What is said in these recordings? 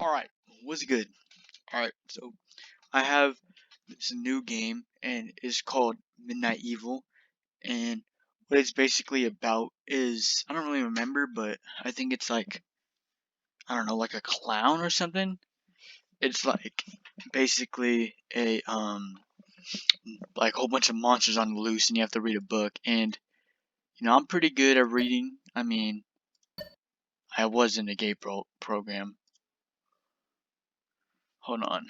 Alright, what's good? Alright, so I have this new game and it's called Midnight Evil, and what it's basically about is I don't really remember, but I think it's like I don't know, like a clown or something. It's like basically a like a whole bunch of monsters on the loose and you have to read a book, and I'm pretty good at reading. I mean, I was in a gay program. Hold on.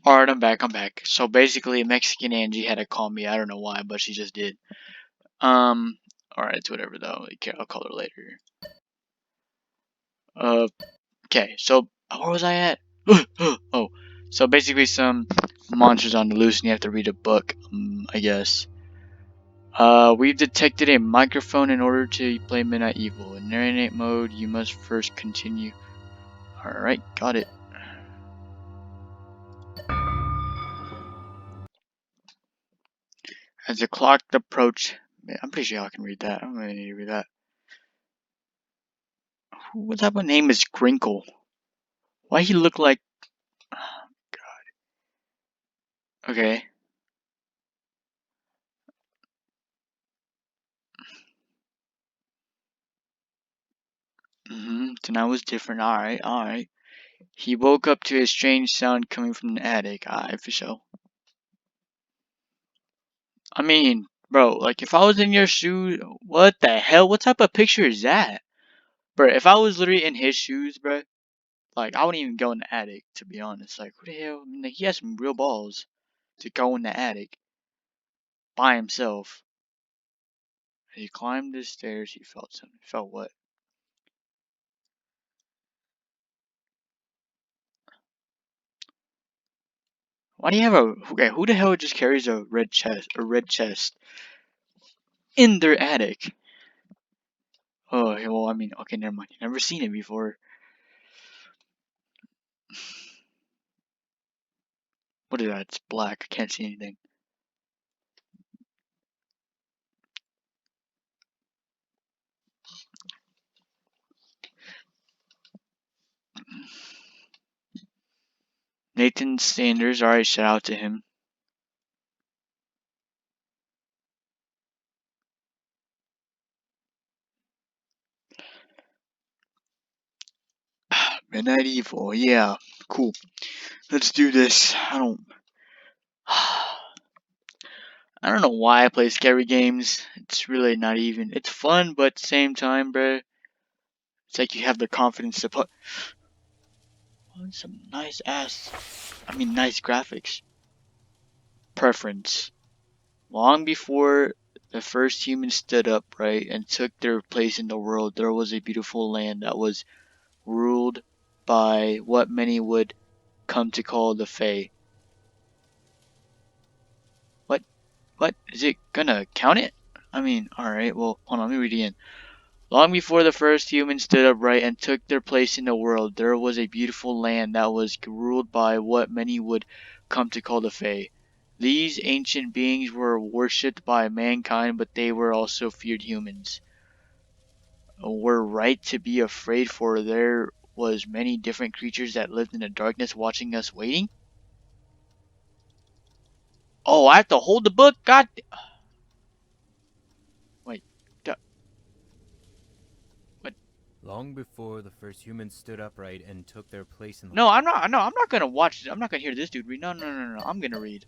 Alright, I'm back. So basically, Mexican Angie had to call me. I don't know why, but she just did. Alright, it's whatever though. Okay, I'll call her later. Okay, so where was I at? Oh, so basically, some monsters on the loose, and you have to read a book. I guess. We've detected a microphone in order to play Midnight Evil. In narrate mode, you must first continue. Alright, got it. As the clock approached, I'm pretty sure I can read that. I'm gonna need to read that. What type of name is Crinkle? Why he look like? Okay. Tonight was different. Alright. He woke up to a strange sound coming from the attic. Alright, for sure. I mean, bro, like if I was in your shoes, what the hell? What type of picture is that? Bro, if I was literally in his shoes, bro, like I wouldn't even go in the attic, to be honest. Like, who the hell? I mean, like, he has some real balls to go in the attic by himself. He climbed the stairs, he felt something. Felt what? Why do you have a, okay, who the hell just carries a red chest in their attic? Oh, well, I mean, okay, never mind. Never seen it before. What is that? It's black. I can't see anything. Nathan Sanders. Alright, shout out to him. Midnight Evil. Yeah, cool. Let's do this. I don't know why I play scary games. It's really not even. It's fun, but at the same time, bruh, it's like you have the confidence to put. Oh, some nice nice graphics. Preference. Long before the first humans stood upright and took their place in the world, there was a beautiful land that was ruled by what many would come to call the Fae. What? What? Is it gonna count it? I mean, alright, well, hold on, let me read it again. Long before the first humans stood upright and took their place in the world, there was a beautiful land that was ruled by what many would come to call the Fae. These ancient beings were worshipped by mankind, but they were also feared humans. Were right to be afraid, for there was many different creatures that lived in the darkness watching us waiting. Oh, I have to hold the book? God. Wait. What? Long before the first humans stood upright and took their place in the... No, I'm not. No, I'm not gonna watch. I'm not gonna hear this dude read. No. I'm gonna read.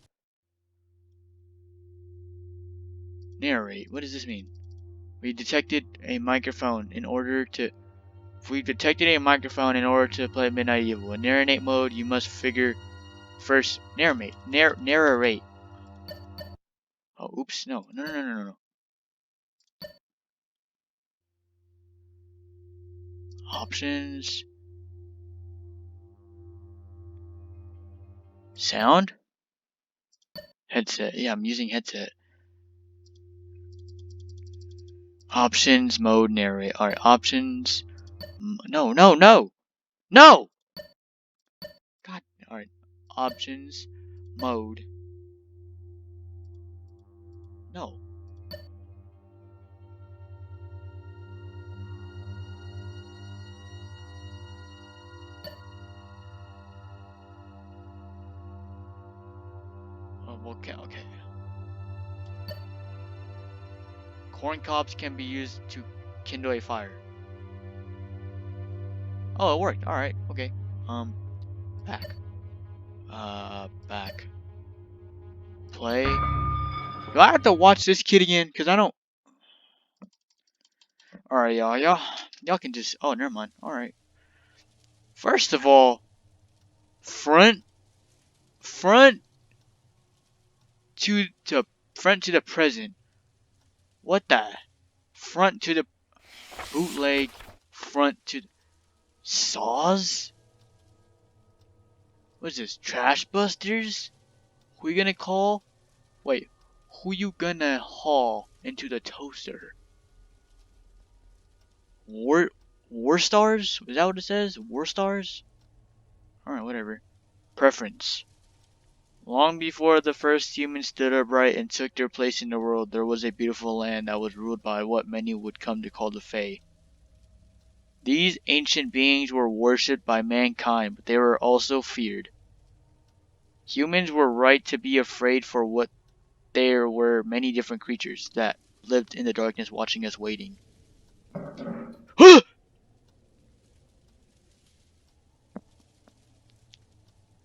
Narrate. What does this mean? We detected a microphone in order to. We've detected a microphone in order to play Midnight Evil. In narrate mode, you must figure first narrate. Oh, oops, no. Options, sound, headset. Yeah, I'm using headset. Options, mode, narrate. Alright, options. No. God, alright. Options, mode. No. Oh, okay. Corn cobs can be used to kindle a fire. Oh, it worked. Alright, okay. Back. Back. Play. Do I have to watch this kid again? Cause I don't. Alright, y'all can just. Oh, never mind. Alright. First of all, front, front to front to the present. What the? Front to the bootleg. Front to saws. What's this? Trash busters? Who you gonna call? Wait, who you gonna haul into the toaster? War stars? Is that what it says? War stars? Alright, whatever. Preference. Long before the first humans stood upright and took their place in the world, there was a beautiful land that was ruled by what many would come to call the Fae. These ancient beings were worshipped by mankind, but they were also feared. Humans were right to be afraid for what there were many different creatures that lived in the darkness watching us waiting.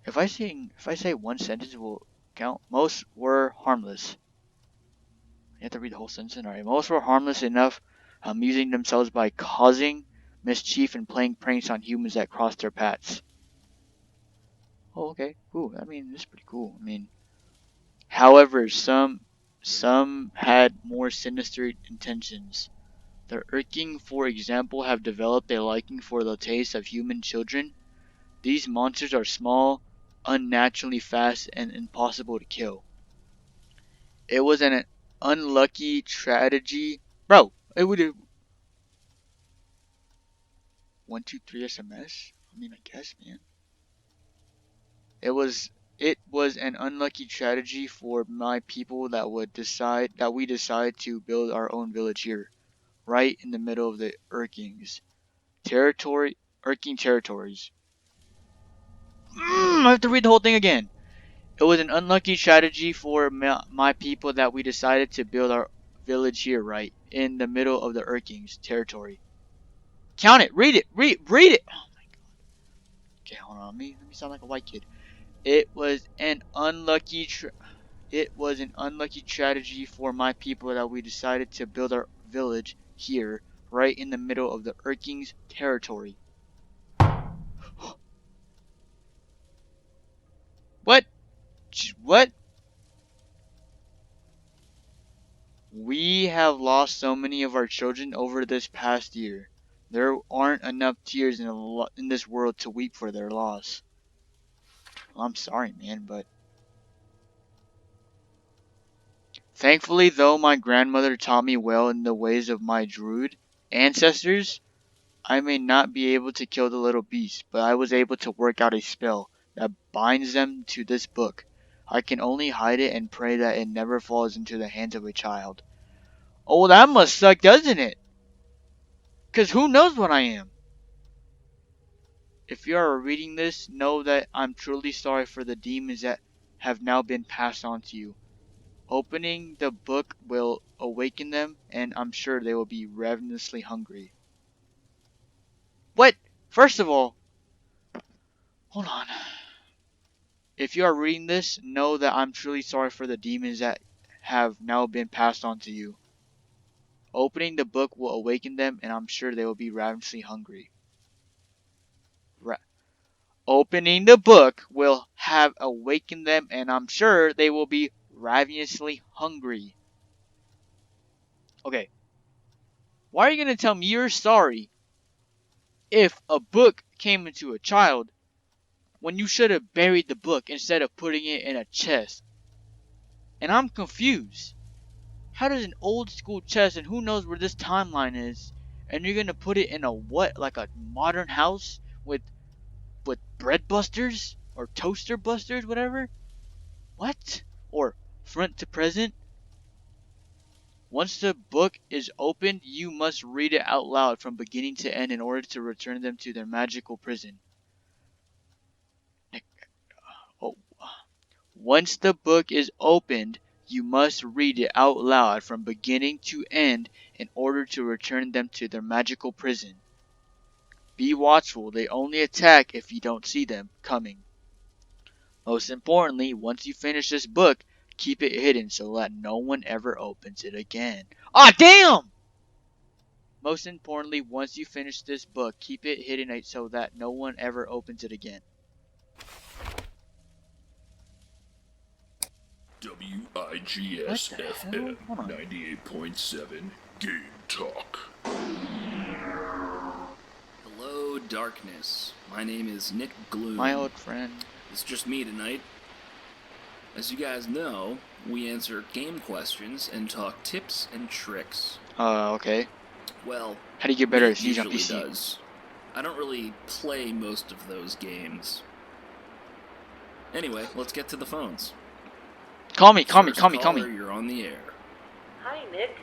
If I say one sentence it will count. Most were harmless. You have to read the whole sentence. Alright. Most were harmless enough, amusing themselves by causing mischief and playing pranks on humans that crossed their paths. Oh, okay. Cool. I mean, this is pretty cool. I mean, however, some had more sinister intentions. The Urking, for example, have developed a liking for the taste of human children. These monsters are small, unnaturally fast, and impossible to kill. It was an unlucky tragedy. Bro, it would have 123 SMS? I mean, I guess, man. It was an unlucky tragedy for my people that we decide to build our own village here, right in the middle of the Urking territories. I have to read the whole thing again. It was an unlucky tragedy for my people that we decided to build our village here, right in the middle of the Urkings territory. Count it. Read it. Read it. Oh my god. Okay, hold on. Let me sound like a white kid. It was an unlucky. It was an unlucky tragedy for my people that we decided to build our village here, right in the middle of the Urkings territory. What? What? We have lost so many of our children over this past year. There aren't enough tears in this world to weep for their loss. Well, I'm sorry, man, but thankfully, though my grandmother taught me well in the ways of my druid ancestors, I may not be able to kill the little beast, but I was able to work out a spell that binds them to this book. I can only hide it and pray that it never falls into the hands of a child. Oh, that must suck, doesn't it? 'Cause who knows what I am? If you are reading this, know that I'm truly sorry for the demons that have now been passed on to you. Opening the book will awaken them, and I'm sure they will be ravenously hungry. What? First of all, hold on. If you are reading this, know that I'm truly sorry for the demons that have now been passed on to you. Opening the book will awaken them, and I'm sure they will be ravenously hungry. Opening the book will have awakened them, and I'm sure they will be ravenously hungry. Okay, why are you going to tell me you're sorry if a book came into a child when you should have buried the book instead of putting it in a chest? And I'm confused. How does an old school chest, and who knows where this timeline is, and you're gonna put it in a what, like a modern house with bread busters or toaster busters, whatever? What? Or front to present? Once the book is opened, you must read it out loud from beginning to end in order to return them to their magical prison. Oh. Once the book is opened, you must read it out loud from beginning to end in order to return them to their magical prison. Be watchful, they only attack if you don't see them coming. Most importantly, once you finish this book, keep it hidden so that no one ever opens it again. Ah, damn! Most importantly, once you finish this book, keep it hidden so that no one ever opens it again. WIGS FM 98.7 Game Talk. Hello, darkness. My name is Nick Gloom. My old friend. It's just me tonight. As you guys know, we answer game questions and talk tips and tricks. Okay. Well, how do you get better at Nick Siege on usually PC? does. I don't really play most of those games. Anyway, let's get to the phones. Call me. You're on the air. Hi, Nick.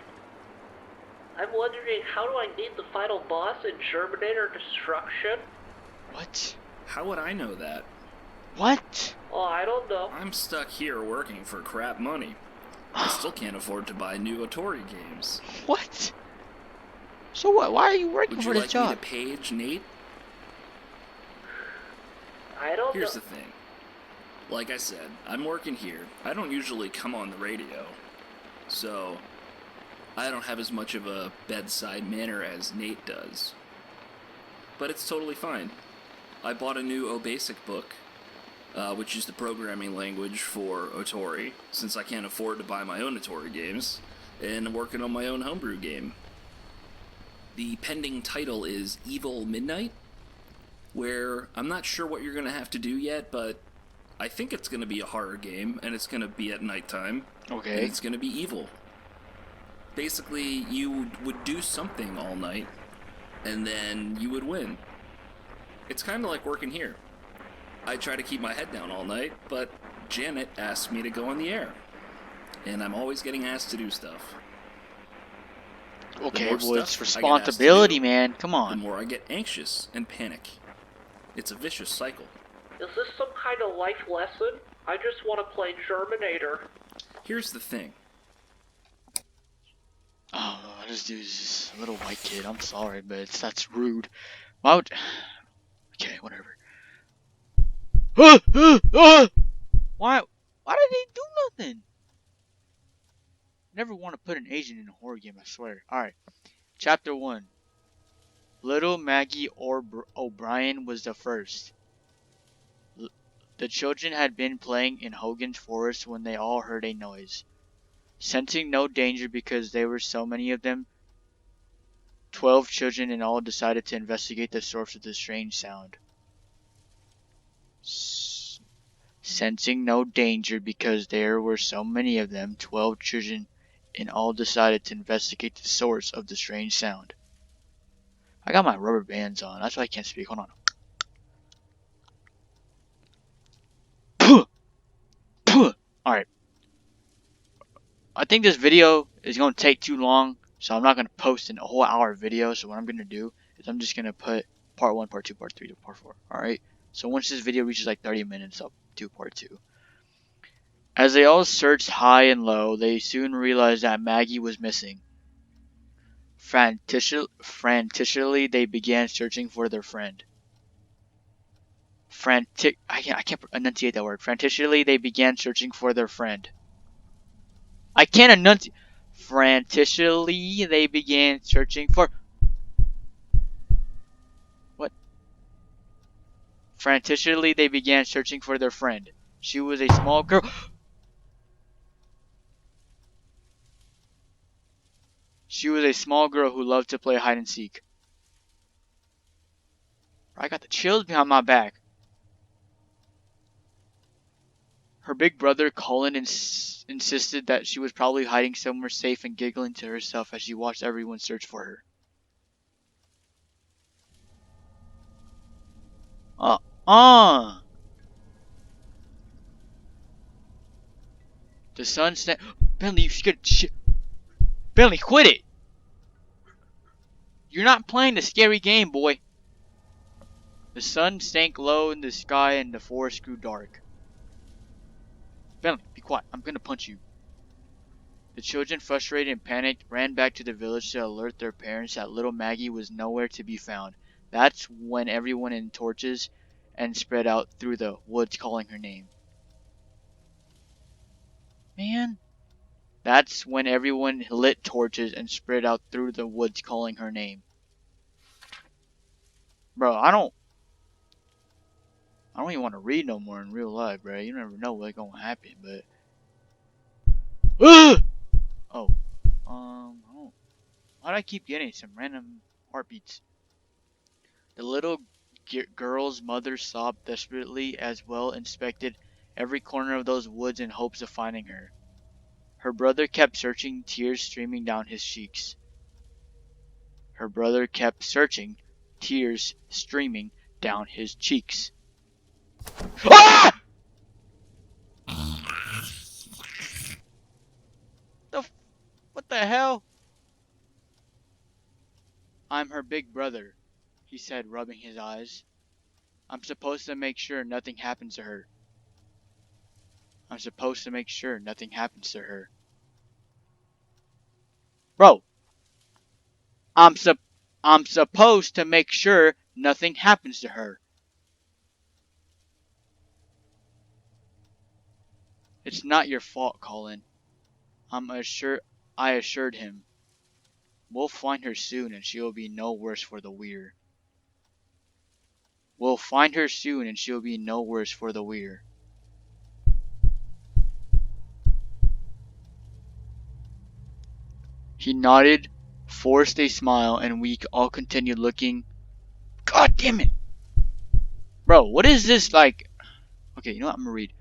I'm wondering, how do I beat the final boss in Terminator Destruction? What? How would I know that? What? Oh, I don't know. I'm stuck here working for crap money. I still can't afford to buy new Atari games. What? So what? Why are you working for this job? Would you like me to page Nate? I don't know. Here's the thing. Like I said, I'm working here. I don't usually come on the radio. So, I don't have as much of a bedside manner as Nate does. But it's totally fine. I bought a new OBasic book, which is the programming language for Atari, since I can't afford to buy my own Atari games, and I'm working on my own homebrew game. The pending title is Evil Midnight, where I'm not sure what you're going to have to do yet, but I think it's going to be a horror game, and it's going to be at nighttime. Okay. And it's going to be evil. Basically, you would do something all night, and then you would win. It's kind of like working here. I try to keep my head down all night, but Janet asks me to go on the air. And I'm always getting asked to do stuff. Okay, well, it's responsibility, man. Come on. The more I get anxious and panic. It's a vicious cycle. Is this some kind of life lesson? I just want to play Terminator. Here's the thing. Oh, this dude's just a little white kid. I'm sorry, but that's rude. Why would... Okay, whatever. Why did he do nothing? Never want to put an Asian in a horror game, I swear. Alright. Chapter 1. Little Maggie O'Brien was the first. The children had been playing in Hogan's Forest when they all heard a noise. Sensing no danger because there were so many of them, 12 children in all decided to investigate the source of the strange sound. Sensing no danger because there were so many of them, 12 children in all decided to investigate the source of the strange sound. I got my rubber bands on, that's why I can't speak. Hold on. Alright. I think this video is going to take too long, so I'm not going to post a whole hour video. So what I'm going to do is I'm just going to put part 1, part 2, part 3, to part 4. Alright? So once this video reaches like 30 minutes, I'll do part 2. As they all searched high and low, they soon realized that Maggie was missing. Frantically, they began searching for their friend. I can't enunciate that word. Frantically, they began searching for their friend. I can't enunciate. Frantically, they began searching for... What? Frantically, they began searching for their friend. She was a small girl. She was a small girl who loved to play hide and seek. I got the chills behind my back. Her big brother, Colin, insisted that she was probably hiding somewhere safe and giggling to herself as she watched everyone search for her. Uh, uh. The sun snapped. Bentley, you scared shit. Bentley, quit it! You're not playing the scary game, boy. The sun sank low in the sky and the forest grew dark. Bentley, be quiet. I'm gonna punch you. The children, frustrated and panicked, ran back to the village to alert their parents that little Maggie was nowhere to be found. That's when everyone in torches and spread out through the woods calling her name. Man. That's when everyone lit torches and spread out through the woods calling her name. Bro, I don't even want to read no more in real life, bro. You never know what's gonna happen, but oh, why do I keep getting some random heartbeats? The little girl's mother sobbed desperately as well inspected every corner of those woods in hopes of finding her. Her brother kept searching, tears streaming down his cheeks. Her brother kept searching, tears streaming down his cheeks. Ah! What the hell? I'm her big brother, he said, rubbing his eyes. I'm supposed to make sure nothing happens to her. I'm supposed to make sure nothing happens to her. Bro, I'm supposed to make sure nothing happens to her. It's not your fault, Colin. I assured him. We'll find her soon and she'll be no worse for the weir. We'll find her soon and she'll be no worse for the weir. He nodded, forced a smile, and we all continued looking. God damn it! Bro, what is this like? Okay, you know what? I'm gonna read.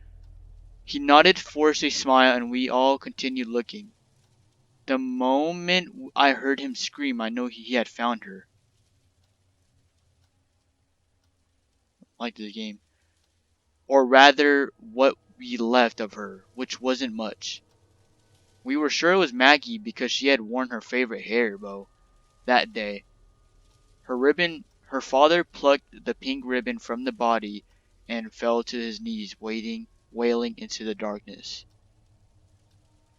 He nodded, forced a smile, and we all continued looking. The moment I heard him scream, I knew he had found her. Like this game. Or rather, what we left of her, which wasn't much. We were sure it was Maggie because she had worn her favorite hair bow that day. Her father plucked the pink ribbon from the body and fell to his knees, wailing into the darkness.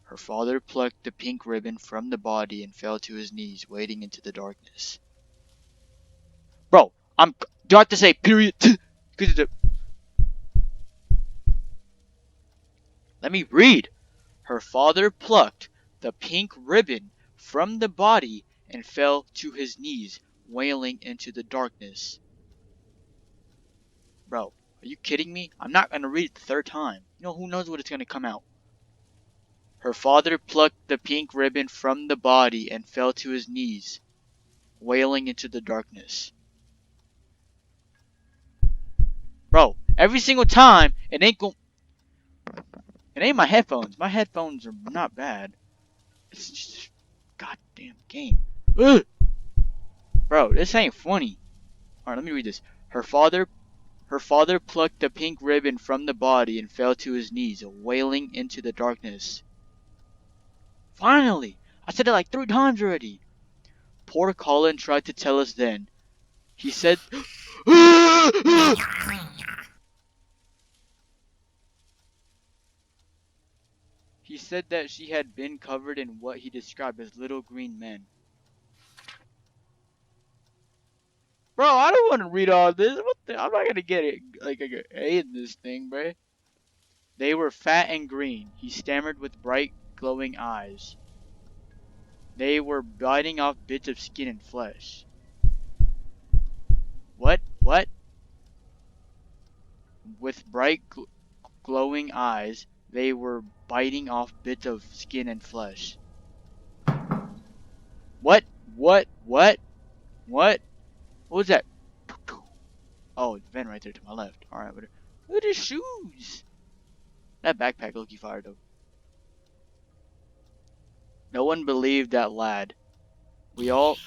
Her father plucked the pink ribbon from the body and fell to his knees, wading into the darkness. Bro, do I have to say period? Let me read. Her father plucked the pink ribbon from the body and fell to his knees, wailing into the darkness. Bro, are you kidding me? I'm not gonna read it the third time. You know, who knows what it's gonna come out. Her father plucked the pink ribbon from the body and fell to his knees, wailing into the darkness. Bro, every single time, it ain't my headphones. My headphones are not bad. It's just a goddamn game. Ugh! Bro, this ain't funny. Alright, let me read this. Her father plucked the pink ribbon from the body and fell to his knees, wailing into the darkness. Finally! I said it like 3 times already. Poor Colin tried to tell us then. He said... He said that she had been covered in what he described as little green men. Bro, I don't want to read all this. I'm not gonna get it like an A in this thing, bro. They were fat and green. He stammered with bright, glowing eyes. They were biting off bits of skin and flesh. What? What? bright glowing eyes, they were biting off bits of skin and flesh. What? What? What? What? What was that? Oh, Van right there to my left. Alright, but look at his shoes. That backpack looky fire though. No one believed that lad. We all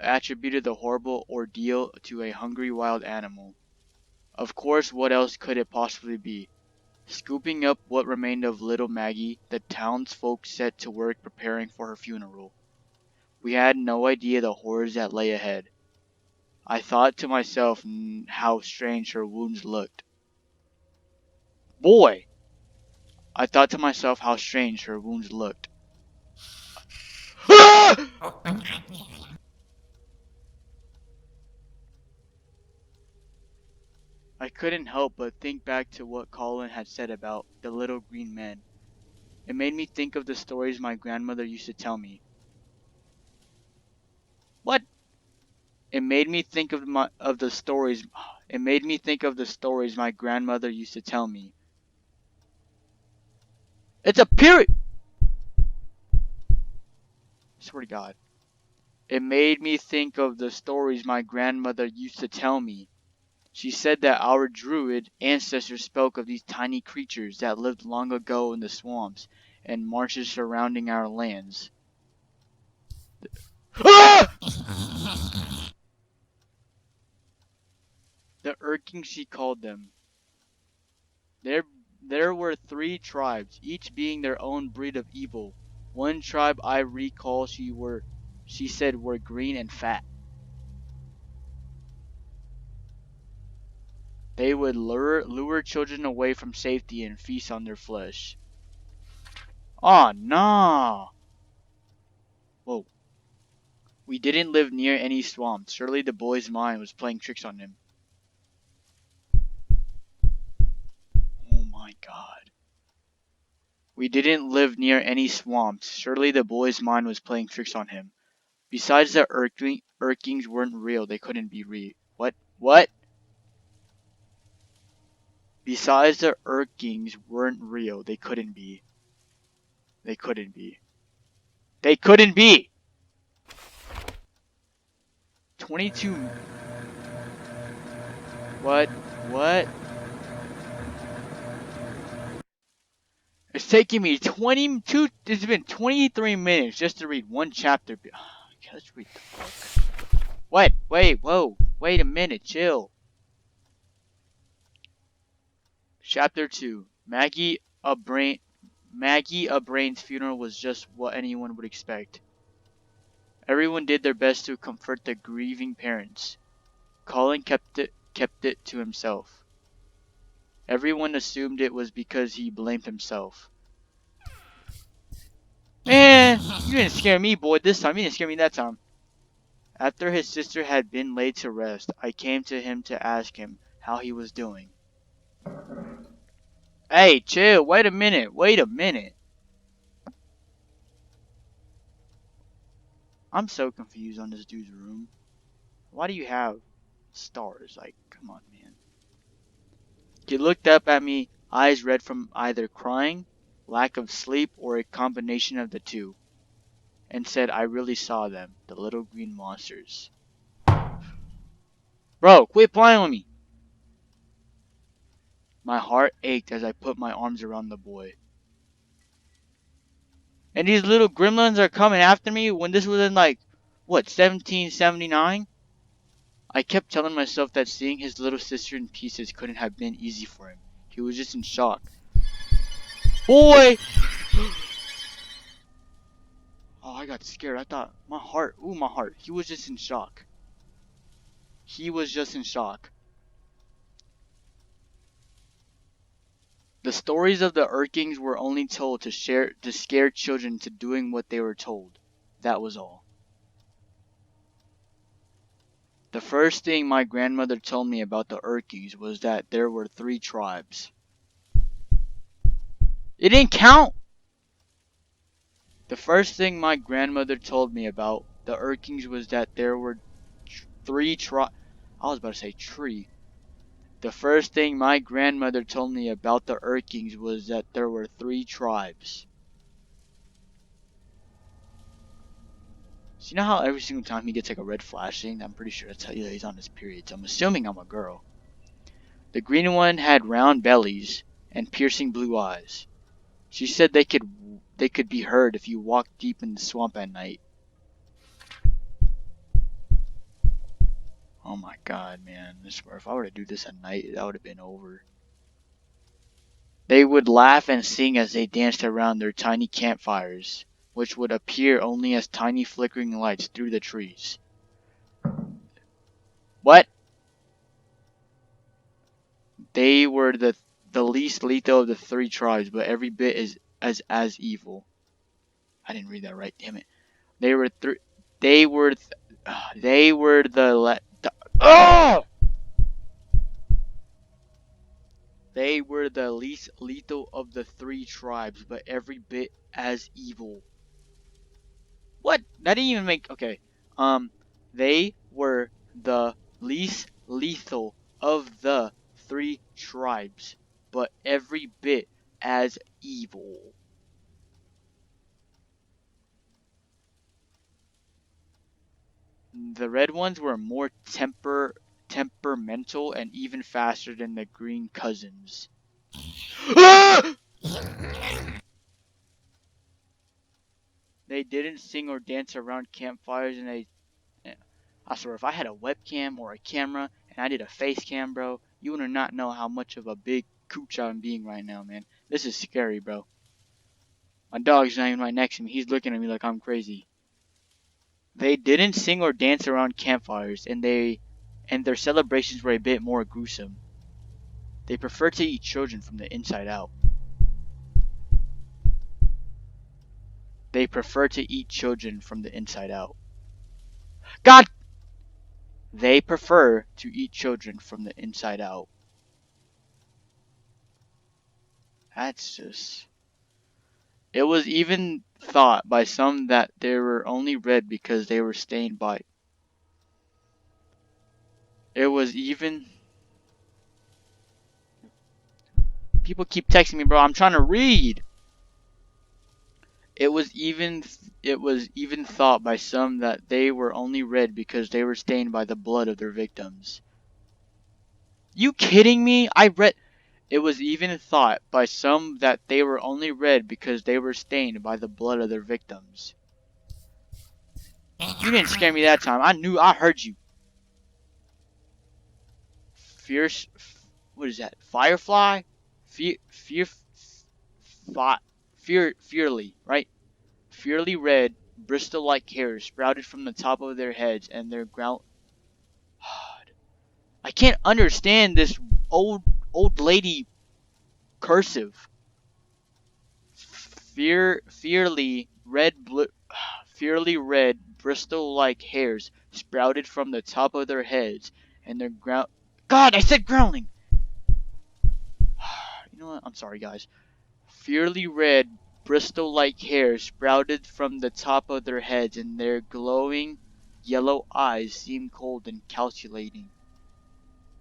attributed the horrible ordeal to a hungry wild animal. Of course, what else could it possibly be? Scooping up what remained of little Maggie, the townsfolk set to work preparing for her funeral. We had no idea the horrors that lay ahead. I thought to myself how strange her wounds looked. Boy! I thought to myself how strange her wounds looked. I couldn't help but think back to what Colin had said about the little green men. It made me think of the stories my grandmother used to tell me. What? It made me think of the stories. It made me think of the stories my grandmother used to tell me. It's a period. Swear to God. It made me think of the stories my grandmother used to tell me. She said that our druid ancestors spoke of these tiny creatures that lived long ago in the swamps and marshes surrounding our lands. Ah! The Urking, she called them. There were 3 tribes, each being their own breed of evil. One tribe I recall she said were green and fat. They would lure children away from safety and feast on their flesh. Oh, nah. Whoa. We didn't live near any swamps. Surely the boy's mind was playing tricks on him. Oh my God. We didn't live near any swamps. Surely the boy's mind was playing tricks on him. Besides, the Urkings weren't real. They couldn't be real. What? What? Besides, the Urkings weren't real. They couldn't be. They couldn't be. They couldn't be! 22... What? What? It's taking me 22... It's been 23 minutes just to read one chapter. Okay, let's read the book. What? Wait, whoa. Wait a minute, chill. Chapter 2. Maggie O'Brien's funeral was just what anyone would expect. Everyone did their best to comfort the grieving parents. Colin kept it to himself. Everyone assumed it was because he blamed himself. Man, you didn't scare me, boy, this time. You didn't scare me that time. After his sister had been laid to rest, I came to him to ask him how he was doing. Hey, chill. Wait a minute. Wait a minute. I'm so confused on this dude's room. Why do you have stars? Like, come on, man. He looked up at me, eyes red from either crying, lack of sleep, or a combination of the two, and said I really saw them, the little green monsters. Bro, quit playing with me! My heart ached as I put my arms around the boy. And these little gremlins are coming after me when this was in like, what, 1779? I kept telling myself that seeing his little sister in pieces couldn't have been easy for him. He was just in shock. Boy! Oh, I got scared. I thought, my heart. He was just in shock. He was just in shock. The stories of the Urkings were only told to scare children into doing what they were told. That was all. The first thing my grandmother told me about the Urkings was that there were 3 tribes. It didn't count! The first thing my grandmother told me about the Urkings was that there were 3 tri- I was about to say tree. The first thing my grandmother told me about the Urkings was that there were 3 tribes. So you know how every single time he gets like a red flashing, I'm pretty sure that's how he's on his period. So I'm assuming I'm a girl. The green one had round bellies and piercing blue eyes. She said they could be heard if you walked deep in the swamp at night. Oh my god, man. I swear, if I were to do this at night, that would have been over. They would laugh and sing as they danced around their tiny campfires, which would appear only as tiny flickering lights through the trees. What? They were the least lethal of the 3 tribes, but every bit as evil. I didn't read that right, damn it. They were th- they were th- they were oh! They were the least lethal of the 3 tribes, but every bit as evil. What? That didn't even make okay. They were the least lethal of the 3 tribes, but every bit as evil. The red ones were more temperamental and even faster than the green cousins. They didn't sing or dance around campfires, and I swear, if I had a webcam or a camera and I did a face cam, bro, you would not know how much of a big cooch I'm being right now, man. This is scary, bro. My dog's not even right next to me. He's looking at me like I'm crazy. They didn't sing or dance around campfires, and their celebrations were a bit more gruesome. They prefer to eat children from the inside out. They prefer to eat children from the inside out. God! They prefer to eat children from the inside out. That's just... It was even thought by some that they were only red because they were stained by... It was even... People keep texting me, bro. I'm trying to read. It was even thought by some that they were only red because they were stained by the blood of their victims. You kidding me? It was even thought by some that they were only red because they were stained by the blood of their victims. You didn't scare me that time. I heard you. Fierce, what is that? Firefly? Fearly, right? Fierily red, bristle-like hairs sprouted from the top of their heads, and their ground. I can't understand this old lady cursive. Fierly red, fierily red, bristle-like hairs sprouted from the top of their heads, and their ground. God, I said growling. You know what? I'm sorry, guys. Fierily red, bristle-like hair sprouted from the top of their heads, and their glowing yellow eyes seemed cold and calculating.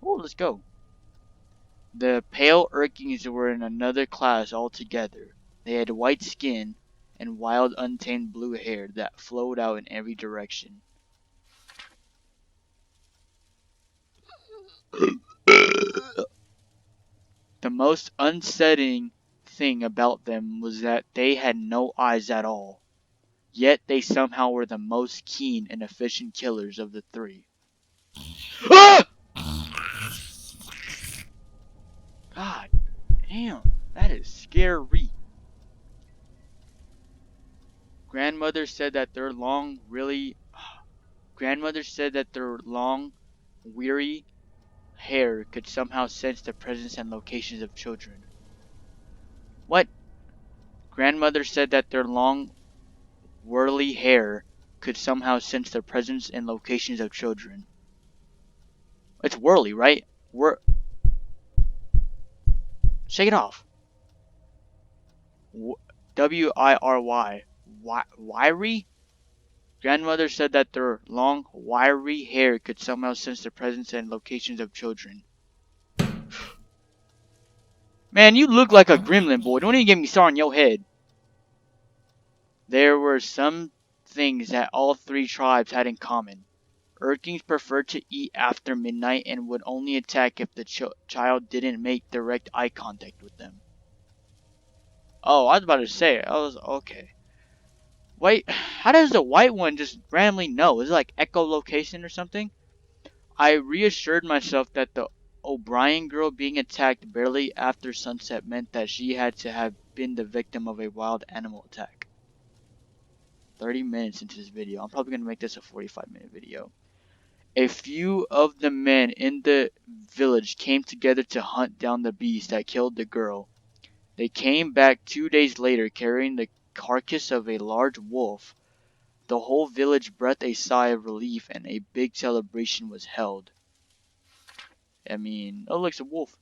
Oh, let's go. The pale Urkings were in another class altogether. They had white skin and wild, untamed blue hair that flowed out in every direction. The most unsettling thing about them was that they had no eyes at all. Yet they somehow were the most keen and efficient killers of the 3. Ah! God damn, that is scary. Grandmother said that their long, weary hair could somehow sense the presence and locations of children. What? Grandmother said that their long, whirly hair could somehow sense the presence and locations of children. It's whirly, right? Shake it off. Wiry? Grandmother said that their long, wiry hair could somehow sense the presence and locations of children. Man, you look like a gremlin, boy. Don't even get me started on your head. There were some things that all three tribes had in common. Urkings preferred to eat after midnight and would only attack if the child didn't make direct eye contact with them. Oh, I was about to say, okay. Wait, how does the white one just randomly know? Is it like echolocation or something? I reassured myself that the O'Brien girl being attacked barely after sunset meant that she had to have been the victim of a wild animal attack. 30 minutes into this video. I'm probably going to make this a 45-minute video. A few of the men in the village came together to hunt down the beast that killed the girl. They came back 2 days later carrying the carcass of a large wolf. The whole village breathed a sigh of relief and a big celebration was held. I mean, oh look, it's a wolf.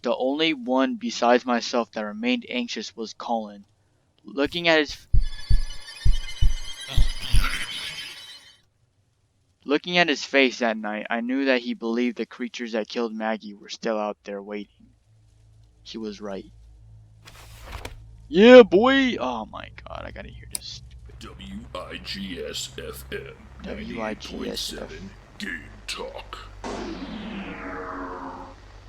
The only one besides myself that remained anxious was Colin. Looking at his face that night, I knew that he believed the creatures that killed Maggie were still out there waiting. He was right. Yeah, boy! Oh my god, I gotta hear this. WIGS-FM 98.7 Game Talk.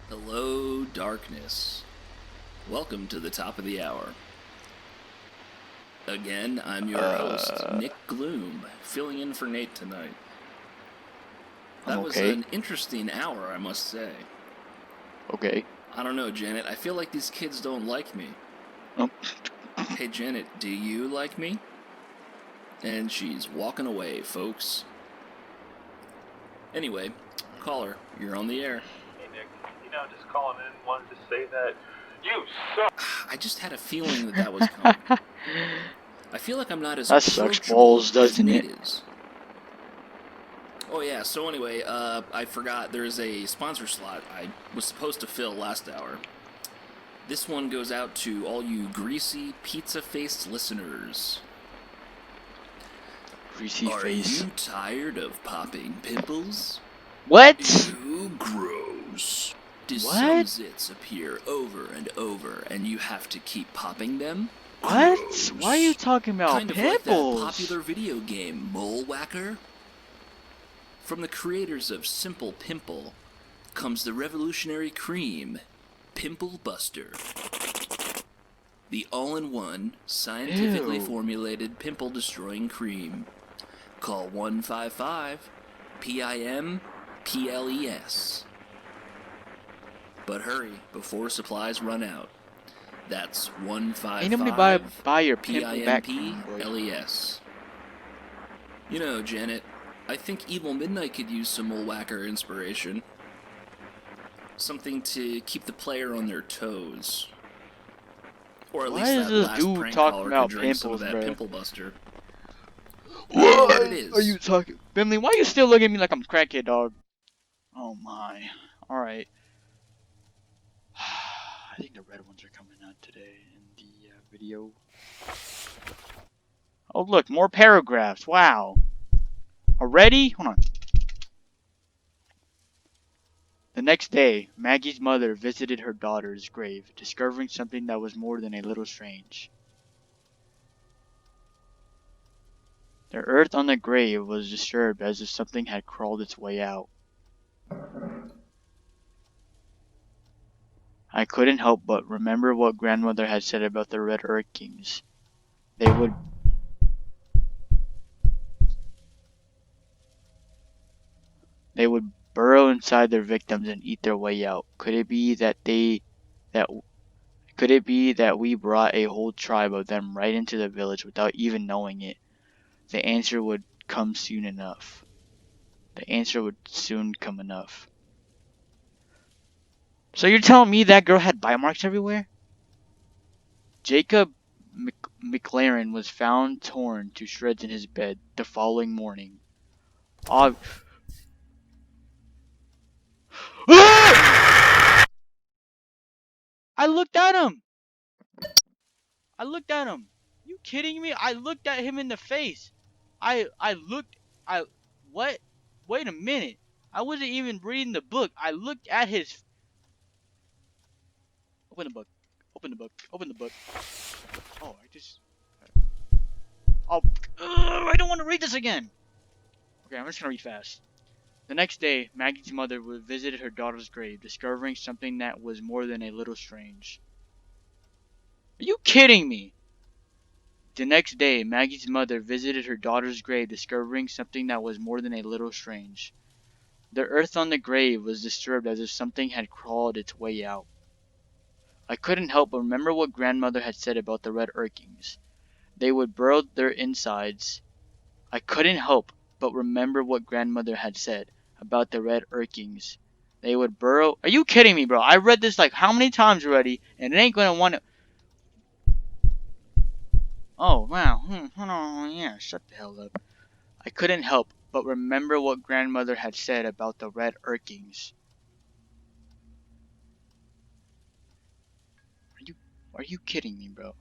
Hello, darkness. Welcome to the top of the hour. Again, I'm your host, Nick Gloom, filling in for Nate tonight. That was an interesting hour, I must say. Okay. I don't know, Janet. I feel like these kids don't like me. Oh. Hey, Janet, do you like me? And she's walking away, folks. Anyway, caller, you're on the air. Hey, Nick. Just calling in, wanted to say that you suck. I just had a feeling that was coming. I feel like I'm not as that sucks approachable balls, as doesn't Nate it? is. Oh yeah, so anyway, I forgot there's a sponsor slot I was supposed to fill last hour. This one goes out to all you greasy, pizza-faced listeners. Greasy Are face. you tired of popping pimples? What? Ew, gross. Do What? some zits appear over and over and you have to keep popping them? What? Gross. Why are you talking about Kind pimples? of like that popular video game, Mole Whacker. From the creators of Simple Pimple comes the revolutionary cream, Pimple Buster. The all-in-one, scientifically Ew. formulated pimple-destroying cream. Call 155-PIM-PLES. But hurry, before supplies run out. That's Ain't nobody buy your pimple back, boy. PIMPLES. You know, Janet, I think Evil Midnight could use some Mole Whacker inspiration. Something to keep the player on their toes. Or at Why least is that this last dude prank talking caller about could drink some of pimples, that bruh? Pimple Buster. What it is. are you talking? Bimley, why you still looking at me like I'm a crackhead, dog? Oh my. Alright. I think the red ones are coming out today in the video. Oh look, more paragraphs. Wow. Already? Hold on. The next day, Maggie's mother visited her daughter's grave, discovering something that was more than a little strange. The earth on the grave was disturbed as if something had crawled its way out. I couldn't help but remember what grandmother had said about the Red Urkings. They would burrow inside their victims and eat their way out. Could it be that we brought a whole tribe of them right into the village without even knowing it? The answer would come soon enough. The answer would soon come enough. So you're telling me that girl had bite marks everywhere? Jacob McLaren was found torn to shreds in his bed the following morning. I looked at him! You kidding me? I looked at him in the face. I looked. I what? Wait a minute. I wasn't even reading the book. I looked at his. Open the book. Open the book. Open the book. Oh, I just. Oh, I don't want to read this again. Okay, I'm just gonna read fast. The next day, Maggie's mother visited her daughter's grave, discovering something that was more than a little strange. Are you kidding me? The next day, Maggie's mother visited her daughter's grave, discovering something that was more than a little strange. The earth on the grave was disturbed as if something had crawled its way out. I couldn't help but remember what grandmother had said about the red Urkings. They would burrow their insides. I couldn't help but remember what grandmother had said about the red Urkings. They would burrow. Are you kidding me, bro? I read this like how many times already, and it ain't gonna want to. Oh, wow. Yeah, shut the hell up. I couldn't help but remember what grandmother had said about the red Urkings. Are you kidding me, bro?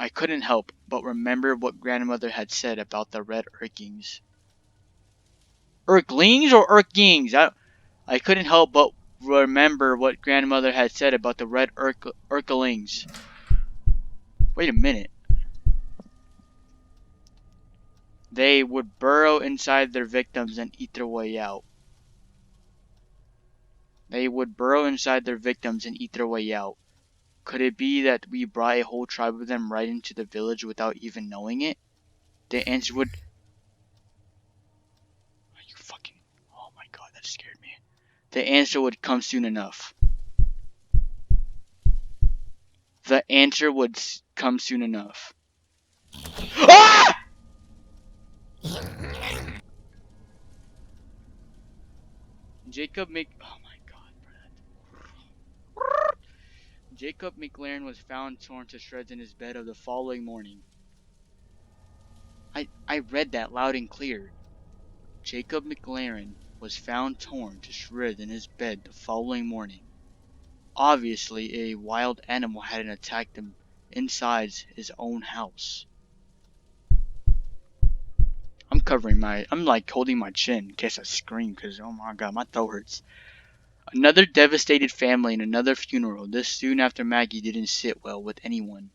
I couldn't help but remember what grandmother had said about the red Urkings. Urklings or Urkings? I couldn't help but remember what grandmother had said about the red Urklings. Wait a minute. They would burrow inside their victims and eat their way out. They would burrow inside their victims and eat their way out. Could it be that we brought a whole tribe of them right into the village without even knowing it? The answer would... Are you fucking... Oh my god, that scared me. The answer would come soon enough. The answer would come soon enough. Ah! Jacob Mc... Oh my god, Brad. Jacob McLaren was found torn to shreds in his bed of the following morning. I read that loud and clear. Jacob McLaren was found torn to shreds in his bed the following morning. Obviously, a wild animal hadn't attacked him inside his own house. I'm like holding my chin in case I scream because, oh my god, my throat hurts. Another devastated family and another funeral. This soon after Maggie didn't sit well with anyone.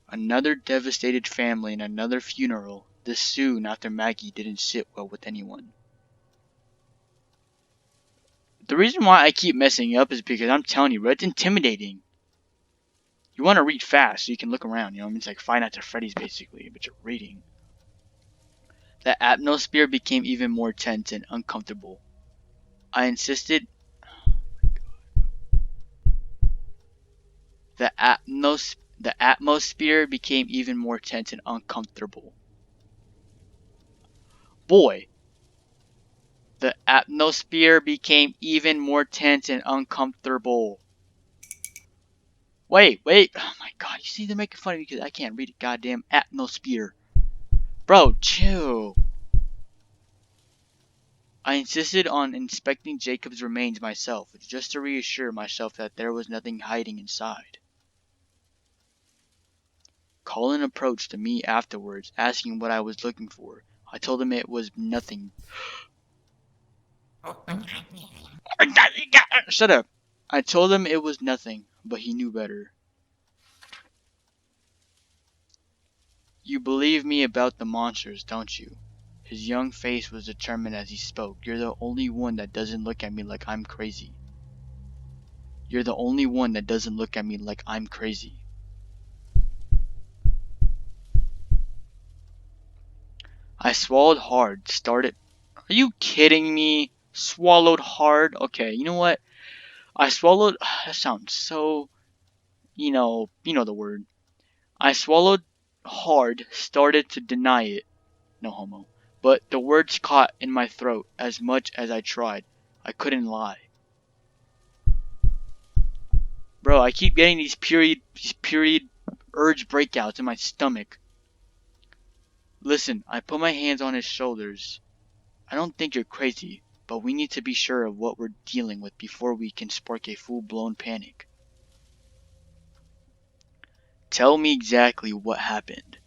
Another devastated family and another funeral. This soon after Maggie didn't sit well with anyone. The reason why I keep messing up is because I'm telling you, bro, it's intimidating. You want to read fast so you can look around, you know? I mean, it's like Five Nights at Freddy's basically, but you're reading. The atmosphere became even more tense and uncomfortable. I insisted. The atmosphere became even more tense and uncomfortable. Boy, the atmosphere became even more tense and uncomfortable. Wait. Oh my god, you see, they're making fun of me because I can't read a goddamn atmosphere. Bro, chill. I insisted on inspecting Jacob's remains myself, just to reassure myself that there was nothing hiding inside. Colin approached me afterwards, asking what I was looking for. I told him it was nothing. Shut up. I told him it was nothing, but he knew better. You believe me about the monsters, don't you? His young face was determined as he spoke. You're the only one that doesn't look at me like I'm crazy. You're the only one that doesn't look at me like I'm crazy. I swallowed hard, started... Are you kidding me? Swallowed hard? Okay, you know what? I swallowed... That sounds so... You know the word. I swallowed hard, started to deny it. No homo. But the words caught in my throat as much as I tried. I couldn't lie. Bro, I keep getting these period urge breakouts in my stomach. Listen, I put my hands on his shoulders. I don't think you're crazy, but we need to be sure of what we're dealing with before we can spark a full-blown panic. Tell me exactly what happened.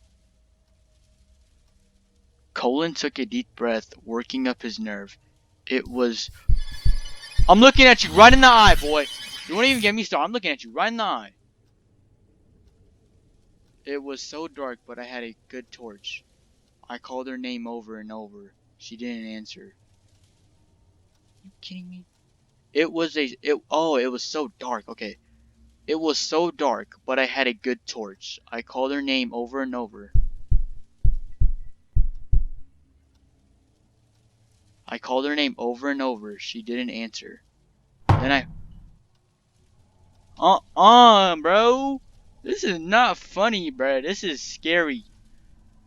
Colin took a deep breath, working up his nerve. It was... I'm looking at you right in the eye, boy. You won't even get me started. I'm looking at you right in the eye. It was so dark, but I had a good torch. I called her name over and over. She didn't answer. You kidding me? It was so dark. Okay. It was so dark, but I had a good torch. I called her name over and over. I called her name over and over. She didn't answer. Then bro. This is not funny, bro. This is scary.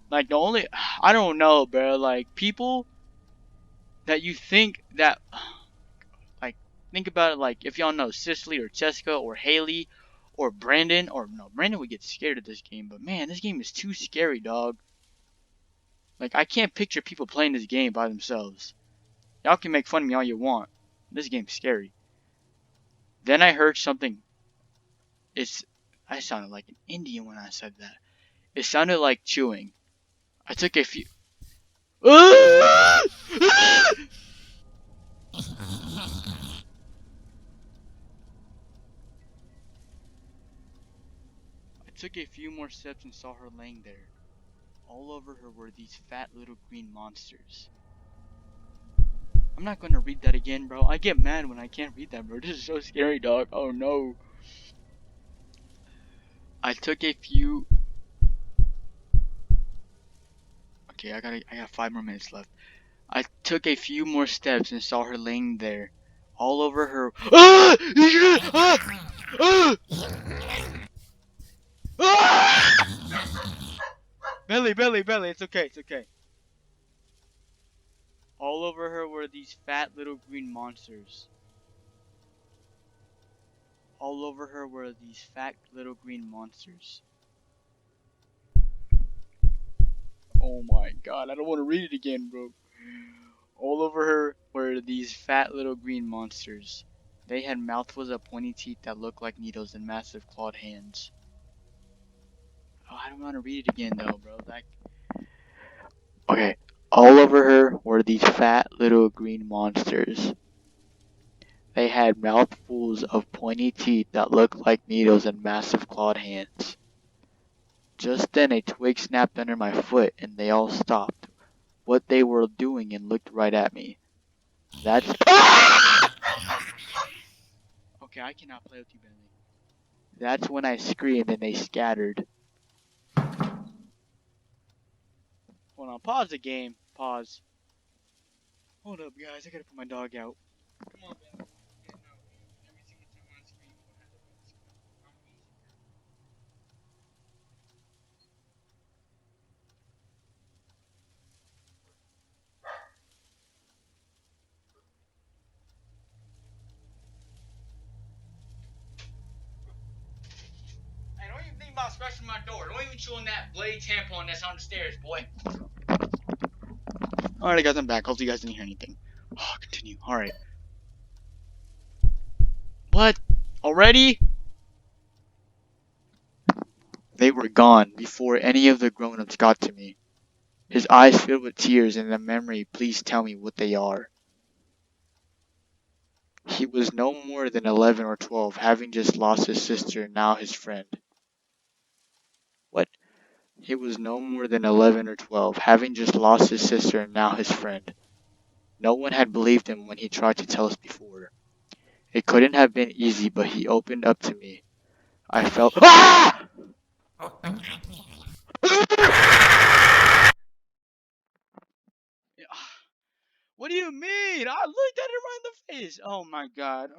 Like, I don't know, bro. Like, people that you think that, like, think about it, like, if y'all know Cicely or Jessica or Haley or Brandon, or no, Brandon would get scared of this game, but man, this game is too scary, dog. Like, I can't picture people playing this game by themselves. Y'all can make fun of me all you want. This game's scary. Then I heard something. I sounded like an Indian when I said that. It sounded like chewing. I took a few. I took a few more steps and saw her laying there. All over her were these fat little green monsters. I'm not gonna read that again, bro. I get mad when I can't read that, bro. This is so scary, dog. Oh no. I took a few. Okay, I got 5 more minutes left. I took a few more steps and saw her laying there, all over her. Belly, belly, belly. It's okay, it's okay. All over her were these fat little green monsters. All over her were these fat little green monsters. Oh my god, I don't want to read it again, bro. All over her were these fat little green monsters. They had mouthfuls of pointy teeth that looked like needles and massive clawed hands. Oh, I don't want to read it again though, bro. Okay. All over her were these fat little green monsters. They had mouthfuls of pointy teeth that looked like needles and massive clawed hands. Just then a twig snapped under my foot and they all stopped what they were doing and looked right at me. That's... Okay, I cannot play with you, Bentley. That's when I screamed and they scattered. Hold on, pause the game. Pause. Hold up, guys. I gotta put my dog out. Come on, Bentley. Every single time I scream, you have to put the screen. Hey, don't even think about scratching my door. Don't even chew on that blade tampon that's on the stairs, boy. Alright, guys, I'm back. Hopefully you guys didn't hear anything. Oh, continue. Alright. What? Already? They were gone before any of the grown-ups got to me. His eyes filled with tears and the memory, please tell me what they are. He was no more than 11 or 12, having just lost his sister and now his friend. What? He was no more than 11 or 12, having just lost his sister and now his friend. No one had believed him when he tried to tell us before. It couldn't have been easy, but he opened up to me. I felt... Ah! What do you mean? I looked at him right in the face. Oh my god.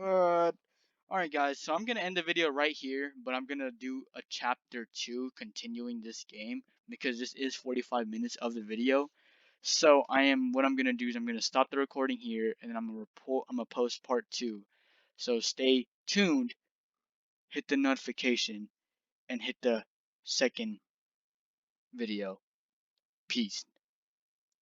Alright guys, so I'm gonna end the video right here, but I'm gonna do a chapter 2 continuing this game because this is 45 minutes of the video. So what I'm gonna do is I'm gonna stop the recording here and then I'm gonna post part 2. So stay tuned, hit the notification, and hit the second video. Peace.